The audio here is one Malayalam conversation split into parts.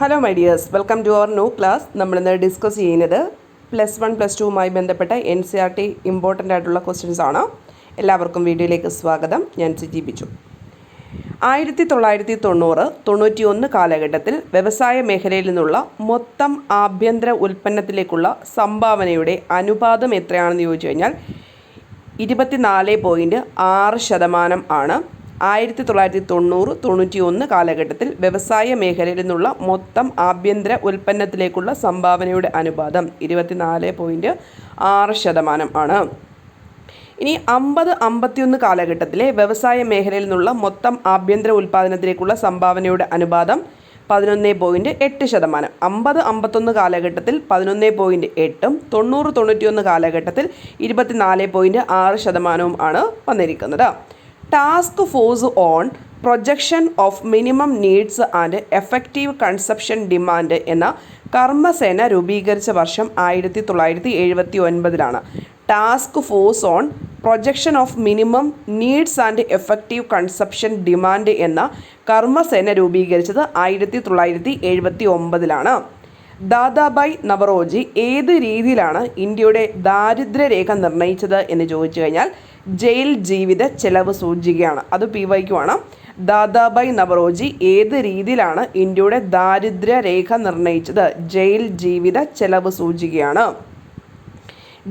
Hello my dears, welcome to our new class. നമ്മളിന്ന് ഡിസ്കസ് ചെയ്യുന്നത് +1 +2മായി ബന്ധപ്പെട്ട NCERT ഇമ്പോർട്ടൻ്റ് ആയിട്ടുള്ള ക്വസ്റ്റ്യൻസ് ആണ്. എല്ലാവർക്കും വീഡിയോയിലേക്ക് സ്വാഗതം. ഞാൻ സിജി ബിജു. 1990-91 കാലഘട്ടത്തിൽ വ്യവസായ മേഖലയിൽ നിന്നുള്ള മൊത്തം ആഭ്യന്തര ഉൽപ്പന്നത്തിലേക്കുള്ള സംഭാവനയുടെ അനുപാതം എത്രയാണെന്ന് ചോദിച്ചു കഴിഞ്ഞാൽ 24.6% ആണ്. 1990-91 കാലഘട്ടത്തിൽ വ്യവസായ മേഖലയിൽ നിന്നുള്ള മൊത്തം ആഭ്യന്തര ഉൽപ്പന്നത്തിലേക്കുള്ള സംഭാവനയുടെ അനുപാതം 24.6% ആണ്. ഇനി 50-51 കാലഘട്ടത്തിലെ വ്യവസായ മേഖലയിൽ നിന്നുള്ള മൊത്തം ആഭ്യന്തര ഉൽപ്പാദനത്തിലേക്കുള്ള സംഭാവനയുടെ അനുപാതം 11.8%. 50-51 കാലഘട്ടത്തിൽ 11.8%, 90-91 കാലഘട്ടത്തിൽ 24.6% ആണ് വന്നിരിക്കുന്നത്. Task force on projection of minimum needs and effective consumption demand എന്ന കർമ്മസേന രൂപീകരിച്ച വർഷം 1979. Task force on projection of minimum needs and effective consumption demand എന്ന കർമ്മസേന രൂപീകരിച്ചത് 1979. ദാദാഭായ് നവറോജി ഏത് രീതിയിലാണ് ഇന്ത്യയുടെ ദാരിദ്ര്യരേഖ നിർണ്ണയിച്ചത് എന്ന് ചോദിച്ചു കഴിഞ്ഞാൽ ജയിൽ ജീവിത ചെലവ് സൂചികയാണ്. അത് PYQ ആണ്. ദാദാഭായ് നവറോജി ഏത് രീതിയിലാണ് ഇന്ത്യയുടെ ദാരിദ്ര്യരേഖ നിർണ്ണയിച്ചത്? ജയിൽ ജീവിത ചെലവ് സൂചികയാണ്.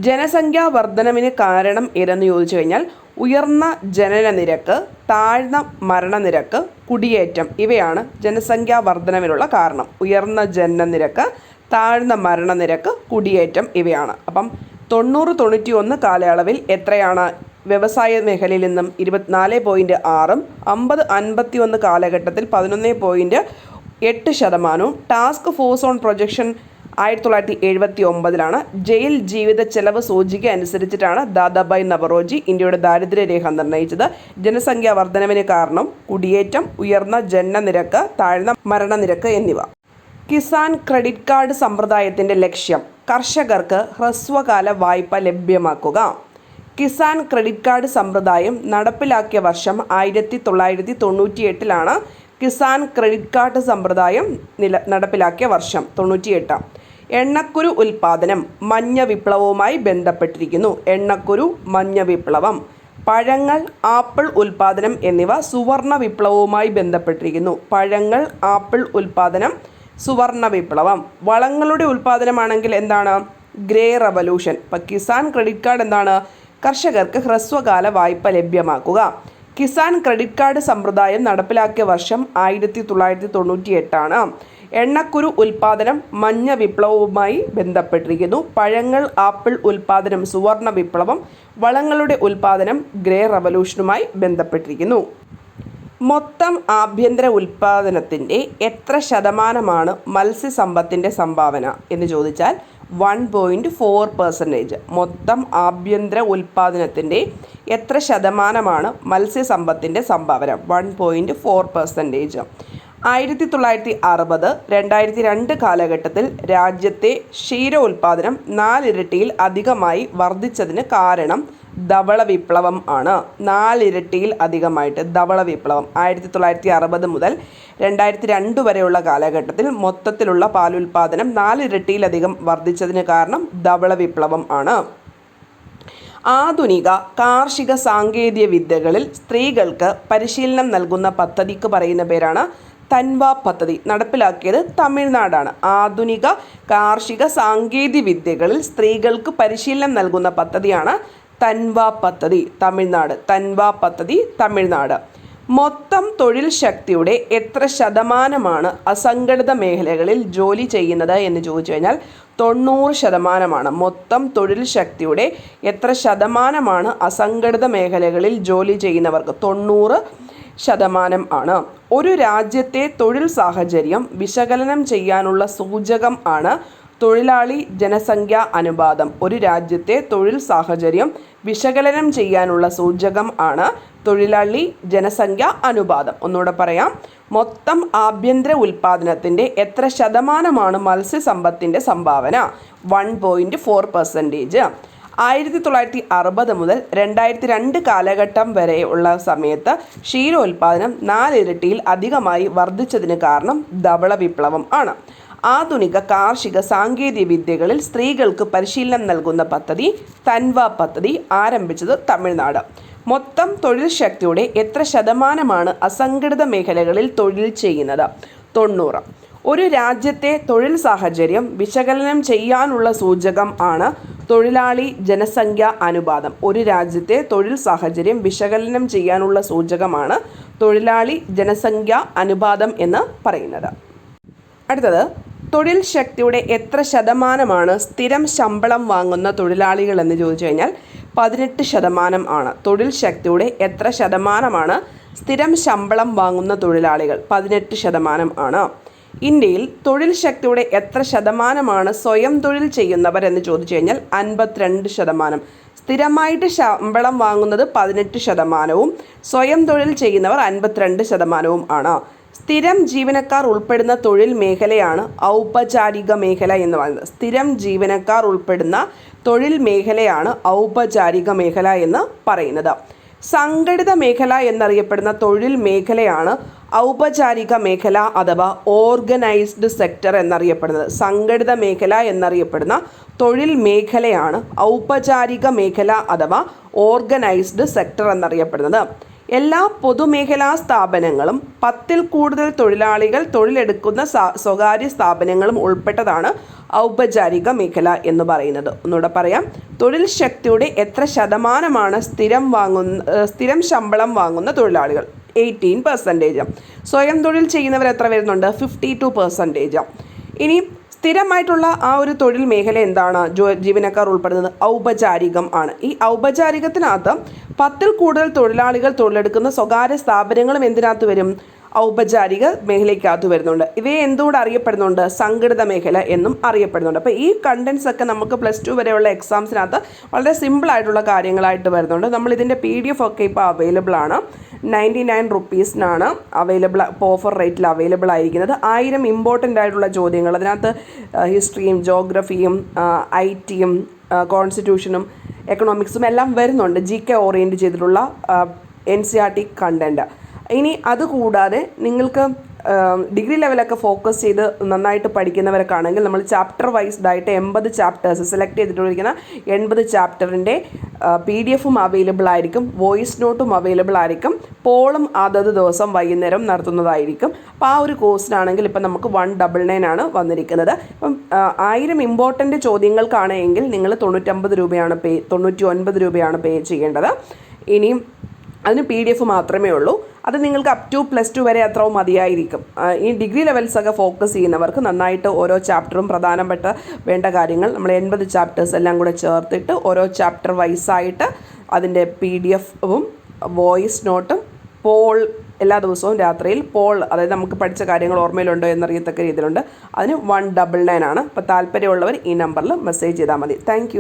ജനസംഖ്യാ വർധനവിന് കാരണം ഏതെന്ന് ചോദിച്ചു കഴിഞ്ഞാൽ ഉയർന്ന ജനന നിരക്ക്, താഴ്ന്ന മരണനിരക്ക്, കുടിയേറ്റം ഇവയാണ് ജനസംഖ്യാ വർധനവിനുള്ള കാരണം. ഉയർന്ന ജനന നിരക്ക്, താഴ്ന്ന മരണനിരക്ക്, കുടിയേറ്റം ഇവയാണ്. അപ്പം 90-91 കാലയളവിൽ എത്രയാണ്? വ്യവസായ മേഖലയിൽ നിന്നും 24.6%, 50-51 കാലഘട്ടത്തിൽ 11.8%. Task force on projection 1979 jail ജീവിത ചെലവ് സൂചിക അനുസരിച്ചിട്ടാണ് ദാദാഭായ് നവറോജി ഇന്ത്യയുടെ ദാരിദ്ര്യരേഖ നിർണ്ണയിച്ചത്. ജനസംഖ്യാ വർധനവിന് കാരണം കുടിയേറ്റം, ഉയർന്ന ജനനനിരക്ക്, താഴ്ന്ന മരണനിരക്ക് എന്നിവ. കിസാൻ ക്രെഡിറ്റ് കാർഡ് സമ്പ്രദായത്തിൻ്റെ ലക്ഷ്യം കർഷകർക്ക് ഹ്രസ്വകാല വായ്പ ലഭ്യമാക്കുക. കിസാൻ ക്രെഡിറ്റ് കാർഡ് സമ്പ്രദായം നടപ്പിലാക്കിയ വർഷം 1998. കിസാൻ ക്രെഡിറ്റ് കാർഡ് സമ്പ്രദായം നടപ്പിലാക്കിയ വർഷം 98. എണ്ണക്കുരു ഉൽപ്പാദനം മഞ്ഞ വിപ്ലവവുമായി ബന്ധപ്പെട്ടിരിക്കുന്നു. എണ്ണക്കുരു, മഞ്ഞ വിപ്ലവം. പഴങ്ങൾ, ആപ്പിൾ ഉൽപ്പാദനം എന്നിവ സുവർണ വിപ്ലവവുമായി ബന്ധപ്പെട്ടിരിക്കുന്നു. പഴങ്ങൾ, ആപ്പിൾ ഉൽപ്പാദനം, സുവർണ വിപ്ലവം. വളങ്ങളുടെ ഉൽപ്പാദനമാണെങ്കിൽ എന്താണ്? Grey revolution. ഇപ്പം കിസാൻ ക്രെഡിറ്റ് കാർഡ് എന്താണ്? കർഷകർക്ക് ഹ്രസ്വകാല വായ്പ ലഭ്യമാക്കുക. കിസാൻ ക്രെഡിറ്റ് കാർഡ് സമ്പ്രദായം നടപ്പിലാക്കിയ വർഷം 1998. എണ്ണക്കുരു ഉൽപ്പാദനം മഞ്ഞ വിപ്ലവവുമായി ബന്ധപ്പെട്ടിരിക്കുന്നു. പഴങ്ങൾ, ആപ്പിൾ ഉൽപ്പാദനം സുവർണ വിപ്ലവം. വളങ്ങളുടെ ഉൽപ്പാദനം ഗ്രേ റവല്യൂഷനുമായി ബന്ധപ്പെട്ടിരിക്കുന്നു. മൊത്തം ആഭ്യന്തര ഉൽപ്പാദനത്തിൻ്റെ എത്ര ശതമാനമാണ് മത്സ്യസമ്പത്തിൻ്റെ സംഭാവന എന്ന് ചോദിച്ചാൽ 1.4%. മൊത്തം ആഭ്യന്തര ഉൽപ്പാദനത്തിൻ്റെ എത്ര ശതമാനമാണ് മത്സ്യസമ്പത്തിൻ്റെ സംഭാവന? 1.4%. 1960, 2002 കാലഘട്ടത്തിൽ രാജ്യത്തെ ക്ഷീര ഉൽപ്പാദനം 4 ഇരട്ടിയിൽ അധികമായി വർദ്ധിച്ചതിന് കാരണം ധവള വിപ്ലവം ആണ്. 4 ഇരട്ടിയിൽ അധികമായിട്ട് ധവള വിപ്ലവം. 1960 മുതൽ 2002 വരെയുള്ള കാലഘട്ടത്തിൽ മൊത്തത്തിലുള്ള പാലുൽപാദനം 4 ഇരട്ടിയിലധികം വർദ്ധിച്ചതിന് കാരണം ധവള വിപ്ലവം ആണ്. ആധുനിക കാർഷിക സാങ്കേതിക വിദ്യകളിൽ സ്ത്രീകൾക്ക് പരിശീലനം നൽകുന്ന പദ്ധതിക്ക് പറയുന്ന പേരാണ് തൻവ പദ്ധതി. നടപ്പിലാക്കിയത് തമിഴ്നാടാണ്. ആധുനിക കാർഷിക സാങ്കേതിക വിദ്യകളിൽ സ്ത്രീകൾക്ക് പരിശീലനം നൽകുന്ന പദ്ധതിയാണ് തൻവ പദ്ധതി, തമിഴ്നാട്. തൻവ പദ്ധതി, തമിഴ്നാട്. മൊത്തം തൊഴിൽ ശക്തിയുടെ എത്ര ശതമാനമാണ് അസംഘടിത മേഖലകളിൽ ജോലി ചെയ്യുന്നത് എന്ന് ചോദിച്ചു കഴിഞ്ഞാൽ 90%. മൊത്തം തൊഴിൽ ശക്തിയുടെ എത്ര ശതമാനമാണ് അസംഘടിത മേഖലകളിൽ ജോലി ചെയ്യുന്നവർക്ക്? 90% ആണ്. ഒരു രാജ്യത്തെ തൊഴിൽ സാഹചര്യം വിശകലനം ചെയ്യാനുള്ള സൂചകം ആണ് തൊഴിലാളി ജനസംഖ്യാ അനുപാതം. ഒരു രാജ്യത്തെ തൊഴിൽ സാഹചര്യം വിശകലനം ചെയ്യാനുള്ള സൂചകം ആണ് തൊഴിലാളി ജനസംഖ്യാ അനുപാതം. ഒന്നുകൂടെ പറയാം. മൊത്തം ആഭ്യന്തര ഉൽപ്പാദനത്തിൻ്റെ എത്ര ശതമാനമാണ് മത്സ്യസമ്പത്തിൻ്റെ സംഭാവന? 1.4%. 1960 മുതൽ 2002 കാലഘട്ടം വരെയുള്ള സമയത്ത് ക്ഷീരോത്പാദനം 4 ഇരട്ടിയിൽ അധികമായി വർദ്ധിച്ചതിന് കാരണം ധവള വിപ്ലവം ആണ്. ആധുനിക കാർഷിക സാങ്കേതിക വിദ്യകളിൽ സ്ത്രീകൾക്ക് പരിശീലനം നൽകുന്ന പദ്ധതി തൻവ പദ്ധതി ആരംഭിച്ചത് തമിഴ്നാട്. മൊത്തം തൊഴിൽ ശക്തിയുടെ എത്ര ശതമാനമാണ് അസംഘടിത മേഖലകളിൽ തൊഴിൽ ചെയ്യുന്നത്? 90. ഒരു രാജ്യത്തെ തൊഴിൽ സാഹചര്യം വിശകലനം ചെയ്യാനുള്ള സൂചകം ആണ് തൊഴിലാളി ജനസംഖ്യ അനുപാതം. ഒരു രാജ്യത്തെ തൊഴിൽ സാഹചര്യം വിശകലനം ചെയ്യാനുള്ള സൂചകമാണ് തൊഴിലാളി ജനസംഖ്യ അനുപാതം എന്ന് പറയുന്നത്. അടുത്തത്, തൊഴിൽ ശക്തിയുടെ എത്ര ശതമാനമാണ് സ്ഥിരം ശമ്പളം വാങ്ങുന്ന തൊഴിലാളികൾ എന്ന് ചോദിച്ചു കഴിഞ്ഞാൽ 18% ആണ്. തൊഴിൽ ശക്തിയുടെ എത്ര ശതമാനമാണ് സ്ഥിരം ശമ്പളം വാങ്ങുന്ന തൊഴിലാളികൾ? 18% ആണ്. ഇന്ത്യയിൽ തൊഴിൽ ശക്തിയുടെ എത്ര ശതമാനമാണ് സ്വയം തൊഴിൽ ചെയ്യുന്നവർ എന്ന് ചോദിച്ചു കഴിഞ്ഞാൽ 52%. സ്ഥിരമായിട്ട് ശമ്പളം വാങ്ങുന്നത് 18%, സ്വയം തൊഴിൽ ചെയ്യുന്നവർ 52% ആണ്. സ്ഥിരം ജീവനക്കാർ ഉൾപ്പെടുന്ന തൊഴിൽ മേഖലയാണ് ഔപചാരിക മേഖല എന്ന് പറയുന്നത്. സ്ഥിരം ജീവനക്കാർ ഉൾപ്പെടുന്ന തൊഴിൽ മേഖലയാണ് ഔപചാരിക മേഖല എന്ന് പറയുന്നത്. സംഘടിത മേഖല എന്നറിയപ്പെടുന്ന തൊഴിൽ മേഖലയാണ് ഔപചാരിക മേഖല അഥവാ ഓർഗനൈസ്ഡ് സെക്ടർ എന്നറിയപ്പെടുന്നത്. സംഘടിത മേഖല എന്നറിയപ്പെടുന്ന തൊഴിൽ മേഖലയാണ് ഔപചാരിക മേഖല അഥവാ ഓർഗനൈസ്ഡ് സെക്ടർ എന്നറിയപ്പെടുന്നത്. എല്ലാ പൊതുമേഖലാ സ്ഥാപനങ്ങളും 10-ൽ കൂടുതൽ തൊഴിലാളികൾ തൊഴിലെടുക്കുന്ന സ്വകാര്യ സ്ഥാപനങ്ങളും ഉൾപ്പെട്ടതാണ് ഔപചാരിക മേഖല എന്ന് പറയുന്നത്. ഒന്നുകൂടെ പറയാം, തൊഴിൽ ശക്തിയുടെ എത്ര ശതമാനമാണ് സ്ഥിരം ശമ്പളം വാങ്ങുന്ന തൊഴിലാളികൾ? 18%. സ്വയം തൊഴിൽ ചെയ്യുന്നവർ എത്ര വരുന്നുണ്ട്? 52%. ഇനി സ്ഥിരമായിട്ടുള്ള ആ ഒരു തൊഴിൽ മേഖല എന്താണ്? ജീവനക്കാർ ഉൾപ്പെടുന്നത് ഔപചാരികം ആണ്. ഈ ഔപചാരികത്തിനകത്ത് 10-ൽ കൂടുതൽ തൊഴിലാളികൾ തൊഴിലെടുക്കുന്ന സ്വകാര്യ സ്ഥാപനങ്ങളും എന്തിനകത്ത് വരും? ഔപചാരിക മേഖലയ്ക്കകത്ത് വരുന്നുണ്ട്. ഇവയെ എന്തുകൂടെ അറിയപ്പെടുന്നുണ്ട്? സംഘടിത മേഖല എന്നും അറിയപ്പെടുന്നുണ്ട്. അപ്പോൾ ഈ കണ്ടൻസ് ഒക്കെ നമുക്ക് +2 വരെയുള്ള എക്സാംസിനകത്ത് വളരെ സിമ്പിളായിട്ടുള്ള കാര്യങ്ങളായിട്ട് വരുന്നുണ്ട്. നമ്മളിതിൻ്റെ PDF ഒക്കെ ഇപ്പോൾ അവൈലബിൾ ആണ്. 99 റുപ്പീസിനാണ് അവൈലബിൾ, ഓഫർ റേറ്റിൽ അവൈലബിൾ ആയിരിക്കുന്നത്. 1000 ഇമ്പോർട്ടൻ്റ് ആയിട്ടുള്ള ചോദ്യങ്ങൾ, അതിനകത്ത് ഹിസ്റ്ററിയും ജോഗ്രഫിയും IT-യും കോൺസ്റ്റിറ്റ്യൂഷനും എക്കണോമിക്സും എല്ലാം വരുന്നുണ്ട്. GK ഓറിയൻറ്റ് ചെയ്തിട്ടുള്ള NCERT കണ്ടൻറ്റ്. ഇനി അതുകൂടാതെ നിങ്ങൾക്ക് ഡിഗ്രി ലെവലൊക്കെ ഫോക്കസ് ചെയ്ത് നന്നായിട്ട് പഠിക്കുന്നവരൊക്കെ ആണെങ്കിൽ നമ്മൾ ചാപ്റ്റർ വൈസ്ഡ് ആയിട്ട് 80 ചാപ്റ്റേഴ്സ് സെലക്ട് ചെയ്തിട്ടുള്ള 80 ചാപ്റ്ററിൻ്റെ PDF-ഉം അവൈലബിൾ ആയിരിക്കും, വോയിസ് നോട്ടും അവൈലബിൾ ആയിരിക്കും, പോളും അതത് ദിവസം വൈകുന്നേരം നടത്തുന്നതായിരിക്കും. അപ്പോൾ ആ ഒരു കോഴ്സിനാണെങ്കിൽ ഇപ്പം നമുക്ക് 199 ആണ് വന്നിരിക്കുന്നത്. അപ്പം 1000 ഇമ്പോർട്ടൻ്റ് ചോദ്യങ്ങൾക്കാണെങ്കിൽ നിങ്ങൾ 99 രൂപയാണ് പേ ചെയ്യേണ്ടത്. ഇനിയും അതിന് PDF മാത്രമേ ഉള്ളൂ. അത് നിങ്ങൾക്ക് അപ് ടു +2 വരെ അത്രയും മതിയായിരിക്കും. ഈ ഡിഗ്രി ലെവൽസൊക്കെ ഫോക്കസ് ചെയ്യുന്നവർക്ക് നന്നായിട്ട് ഓരോ ചാപ്റ്ററും പ്രധാനപ്പെട്ട വേണ്ട കാര്യങ്ങൾ നമ്മൾ 80 ചാപ്റ്റേഴ്സ് എല്ലാം കൂടെ ചേർത്തിട്ട് ഓരോ ചാപ്റ്റർ വൈസായിട്ട് അതിൻ്റെ PDF-ഉം വോയിസ് നോട്ടും പോൾ എല്ലാ ദിവസവും രാത്രിയിൽ പോൾ, അതായത് നമുക്ക് പഠിച്ച കാര്യങ്ങൾ ഓർമ്മയിലുണ്ടോ എന്നറിയത്തക്ക രീതിയിലുണ്ട്. അതിന് 199 ആണ്. അപ്പോൾ താല്പര്യമുള്ളവർ ഈ നമ്പറിൽ മെസ്സേജ് ചെയ്താൽ മതി. താങ്ക്